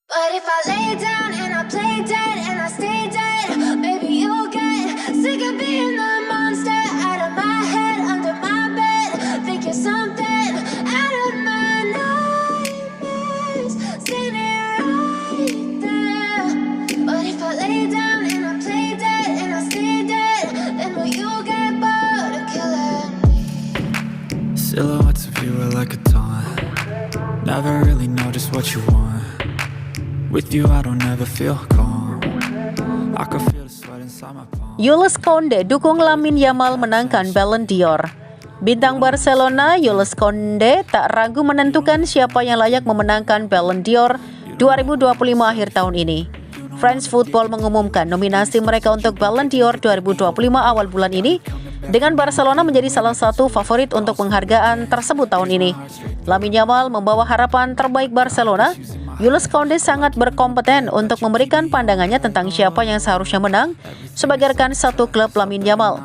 But if I lay down and I play dead and I stay dead, maybe you'll get sick of being the monster out of my head, under my bed. Think you're something out of my nightmares, standing right there. But if I lay down and I play dead and I stay dead, then will you get bored of killing me? Silhouettes of you are like a taunt. Never really know just what you want. With you I don't ever feel calm. I can feel the sweat inside my palm. Jules Kounde dukung Lamine Yamal menangkan Ballon d'Or. Bintang Barcelona Jules Kounde tak ragu menentukan siapa yang layak memenangkan Ballon d'Or 2025 akhir tahun ini. France Football mengumumkan nominasi mereka untuk Ballon d'Or 2025 awal bulan ini, dengan Barcelona menjadi salah satu favorit untuk penghargaan tersebut tahun ini. Lamine Yamal membawa harapan terbaik Barcelona. Jules Kounde sangat berkompeten untuk memberikan pandangannya tentang siapa yang seharusnya menang sebagai rekan satu klub Lamine Yamal.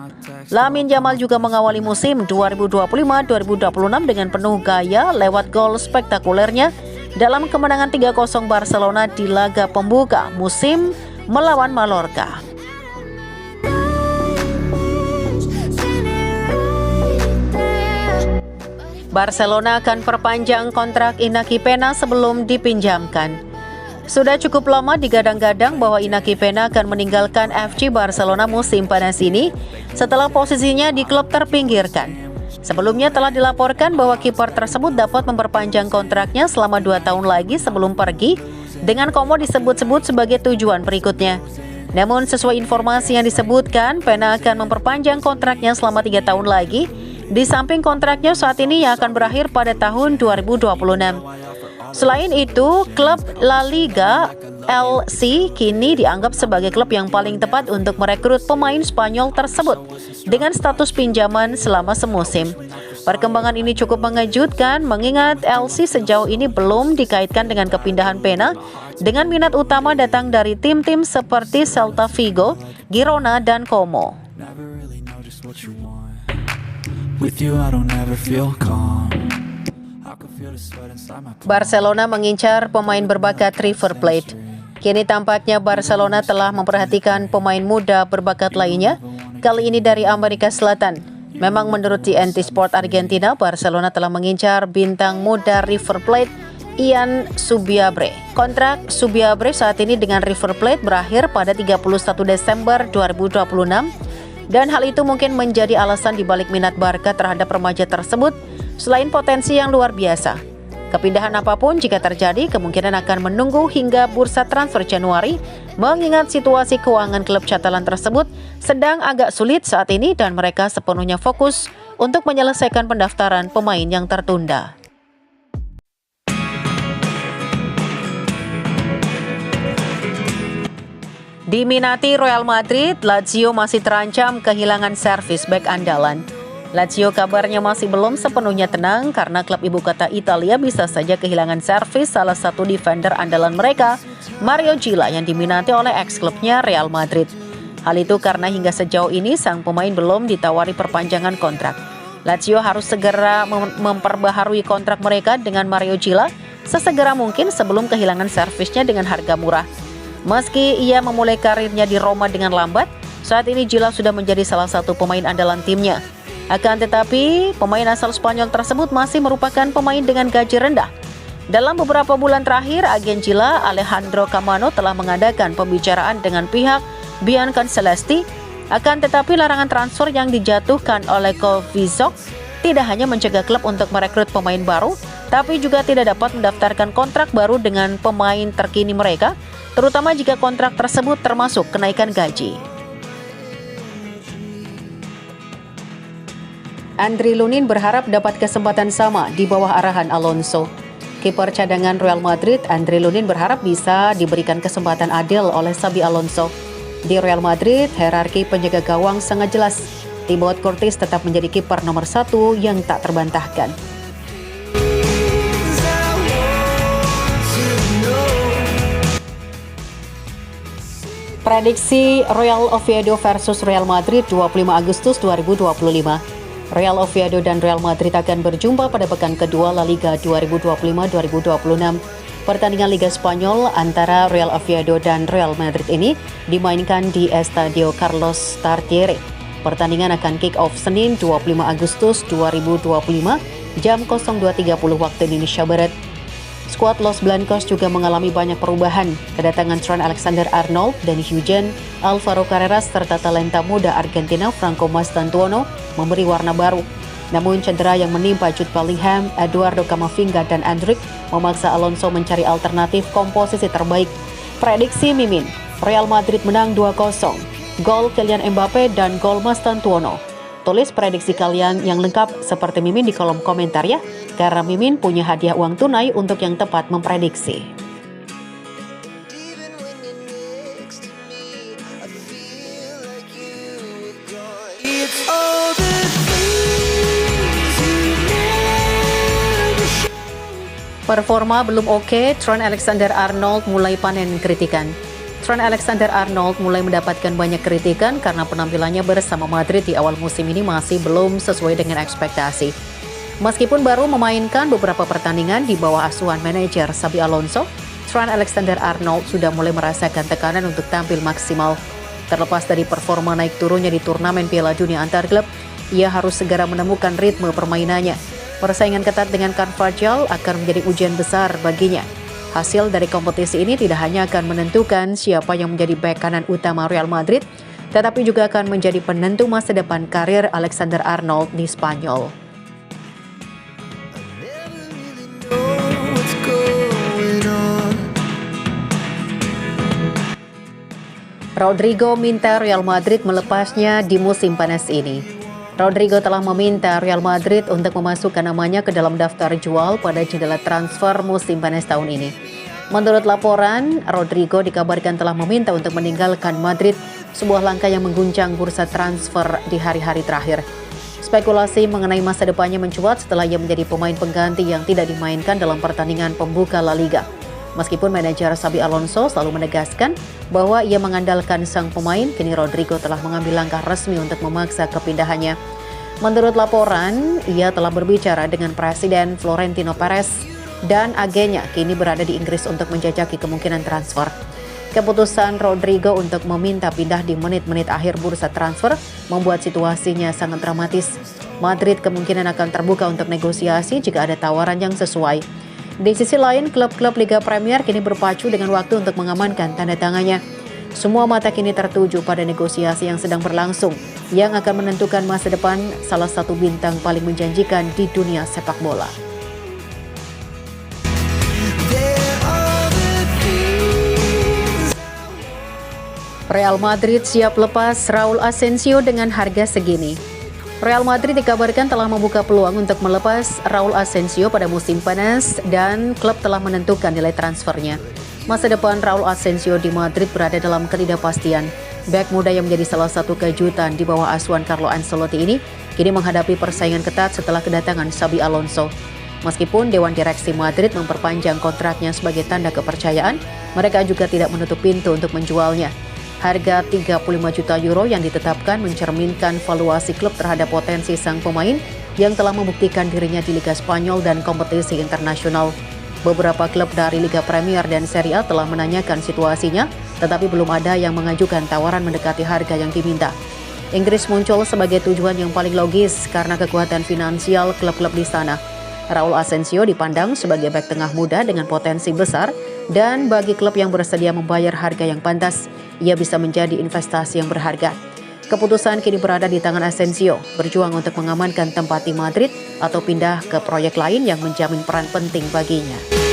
Lamine Yamal juga mengawali musim 2025-2026 dengan penuh gaya lewat gol spektakulernya dalam kemenangan 3-0 Barcelona di laga pembuka musim melawan Mallorca. Barcelona akan perpanjang kontrak Inaki Peña sebelum dipinjamkan. Sudah cukup lama digadang-gadang bahwa Inaki Peña akan meninggalkan FC Barcelona musim panas ini setelah posisinya di klub terpinggirkan. Sebelumnya telah dilaporkan bahwa kiper tersebut dapat memperpanjang kontraknya selama 2 tahun lagi sebelum pergi, dengan komo disebut-sebut sebagai tujuan berikutnya. Namun sesuai informasi yang disebutkan, Peña akan memperpanjang kontraknya selama 3 tahun lagi, di samping kontraknya saat ini yang akan berakhir pada tahun 2026. Selain itu, klub La Liga LC kini dianggap sebagai klub yang paling tepat untuk merekrut pemain Spanyol tersebut dengan status pinjaman selama semusim. Perkembangan ini cukup mengejutkan mengingat LC sejauh ini belum dikaitkan dengan kepindahan Peña, dengan minat utama datang dari tim-tim seperti Celta Vigo, Girona, dan Como. With you I don't ever feel calm. I can feel the sweat inside my palm. Barcelona mengincar pemain berbakat River Plate. Kini tampaknya Barcelona telah memperhatikan pemain muda berbakat lainnya, kali ini dari Amerika Selatan. Memang menurut TNT Sport Argentina, Barcelona telah mengincar bintang muda River Plate, Ian Subiabre. Kontrak Subiabre saat ini dengan River Plate berakhir pada 31 Desember 2026. Dan hal itu mungkin menjadi alasan dibalik minat Barca terhadap remaja tersebut, selain potensi yang luar biasa. Kepindahan apapun jika terjadi kemungkinan akan menunggu hingga bursa transfer Januari, mengingat situasi keuangan klub Catalan tersebut sedang agak sulit saat ini dan mereka sepenuhnya fokus untuk menyelesaikan pendaftaran pemain yang tertunda. Diminati Real Madrid, Lazio masih terancam kehilangan servis bek andalan. Lazio kabarnya masih belum sepenuhnya tenang karena klub ibu kota Italia bisa saja kehilangan servis salah satu defender andalan mereka, Mario Gila, yang diminati oleh ex-klubnya Real Madrid. Hal itu karena hingga sejauh ini sang pemain belum ditawari perpanjangan kontrak. Lazio harus segera memperbaharui kontrak mereka dengan Mario Gila sesegera mungkin sebelum kehilangan servisnya dengan harga murah. Meski ia memulai karirnya di Roma dengan lambat, saat ini Gila sudah menjadi salah satu pemain andalan timnya. Akan tetapi, pemain asal Spanyol tersebut masih merupakan pemain dengan gaji rendah. Dalam beberapa bulan terakhir, agen Gila, Alejandro Camano, telah mengadakan pembicaraan dengan pihak Bianca Celesti. Akan tetapi, larangan transfer yang dijatuhkan oleh Kovacic tidak hanya mencegah klub untuk merekrut pemain baru, tapi juga tidak dapat mendaftarkan kontrak baru dengan pemain terkini mereka, terutama jika kontrak tersebut termasuk kenaikan gaji. Andriy Lunin berharap dapat kesempatan sama di bawah arahan Alonso. Kiper cadangan Real Madrid, Andriy Lunin berharap bisa diberikan kesempatan adil oleh Xabi Alonso. Di Real Madrid, hierarki penjaga gawang sangat jelas. Thibaut Courtois tetap menjadi kiper nomor 1 yang tak terbantahkan. Prediksi Real Oviedo versus Real Madrid 25 Agustus 2025. Real Oviedo dan Real Madrid akan berjumpa pada pekan kedua La Liga 2025-2026. Pertandingan Liga Spanyol antara Real Oviedo dan Real Madrid ini dimainkan di Estadio Carlos Tartiere. Pertandingan akan kick-off Senin 25 Agustus 2025 jam 02.30 waktu Indonesia Barat. Skuad Los Blancos juga mengalami banyak perubahan. Kedatangan Trent Alexander-Arnold dan Eugene Alvaro Carreras serta talenta muda Argentina Franco Mastantuono memberi warna baru. Namun cedera yang menimpa Jude Bellingham, Eduardo Camavinga dan Endrick memaksa Alonso mencari alternatif komposisi terbaik. Prediksi Mimin, Real Madrid menang 2-0. Gol Kylian Mbappe dan gol Mastantuono. Tulis prediksi kalian yang lengkap seperti Mimin di kolom komentar ya, karena Mimin punya hadiah uang tunai untuk yang tepat memprediksi. Performa belum oke, Trent Alexander-Arnold mulai panen kritikan. Trent Alexander-Arnold mulai mendapatkan banyak kritikan karena penampilannya bersama Madrid di awal musim ini masih belum sesuai dengan ekspektasi. Meskipun baru memainkan beberapa pertandingan di bawah asuhan manajer Xabi Alonso, Trent Alexander-Arnold sudah mulai merasakan tekanan untuk tampil maksimal. Terlepas dari performa naik turunnya di turnamen Piala Dunia antar klub, ia harus segera menemukan ritme permainannya. Persaingan ketat dengan Carvajal akan menjadi ujian besar baginya. Hasil dari kompetisi ini tidak hanya akan menentukan siapa yang menjadi bek kanan utama Real Madrid, tetapi juga akan menjadi penentu masa depan karir Alexander-Arnold di Spanyol. Rodrigo minta Real Madrid melepasnya di musim panas ini. Rodrigo telah meminta Real Madrid untuk memasukkan namanya ke dalam daftar jual pada jendela transfer musim panas tahun ini. Menurut laporan, Rodrigo dikabarkan telah meminta untuk meninggalkan Madrid, sebuah langkah yang mengguncang bursa transfer di hari-hari terakhir. Spekulasi mengenai masa depannya mencuat setelah ia menjadi pemain pengganti yang tidak dimainkan dalam pertandingan pembuka La Liga. Meskipun manajer Xabi Alonso selalu menegaskan bahwa ia mengandalkan sang pemain, kini Rodrigo telah mengambil langkah resmi untuk memaksa kepindahannya. Menurut laporan, ia telah berbicara dengan Presiden Florentino Perez dan agennya kini berada di Inggris untuk menjajaki kemungkinan transfer. Keputusan Rodrigo untuk meminta pindah di menit-menit akhir bursa transfer membuat situasinya sangat dramatis. Madrid kemungkinan akan terbuka untuk negosiasi jika ada tawaran yang sesuai. Di sisi lain, klub-klub Liga Premier kini berpacu dengan waktu untuk mengamankan tanda tangannya. Semua mata kini tertuju pada negosiasi yang sedang berlangsung, yang akan menentukan masa depan salah satu bintang paling menjanjikan di dunia sepak bola. Real Madrid siap lepas Raul Asensio dengan harga segini. Real Madrid dikabarkan telah membuka peluang untuk melepas Raul Asensio pada musim panas dan klub telah menentukan nilai transfernya. Masa depan Raul Asensio di Madrid berada dalam ketidakpastian. Bek muda yang menjadi salah satu kejutan di bawah asuhan Carlo Ancelotti ini kini menghadapi persaingan ketat setelah kedatangan Xabi Alonso. Meskipun Dewan Direksi Madrid memperpanjang kontraknya sebagai tanda kepercayaan, mereka juga tidak menutup pintu untuk menjualnya. Harga 35 juta euro yang ditetapkan mencerminkan valuasi klub terhadap potensi sang pemain yang telah membuktikan dirinya di Liga Spanyol dan kompetisi internasional. Beberapa klub dari Liga Premier dan Serie A telah menanyakan situasinya, tetapi belum ada yang mengajukan tawaran mendekati harga yang diminta. Inggris muncul sebagai tujuan yang paling logis karena kekuatan finansial klub-klub di sana. Raul Asensio dipandang sebagai bek tengah muda dengan potensi besar, dan bagi klub yang bersedia membayar harga yang pantas, ia bisa menjadi investasi yang berharga. Keputusan kini berada di tangan Asensio, berjuang untuk mengamankan tempat di Madrid atau pindah ke proyek lain yang menjamin peran penting baginya.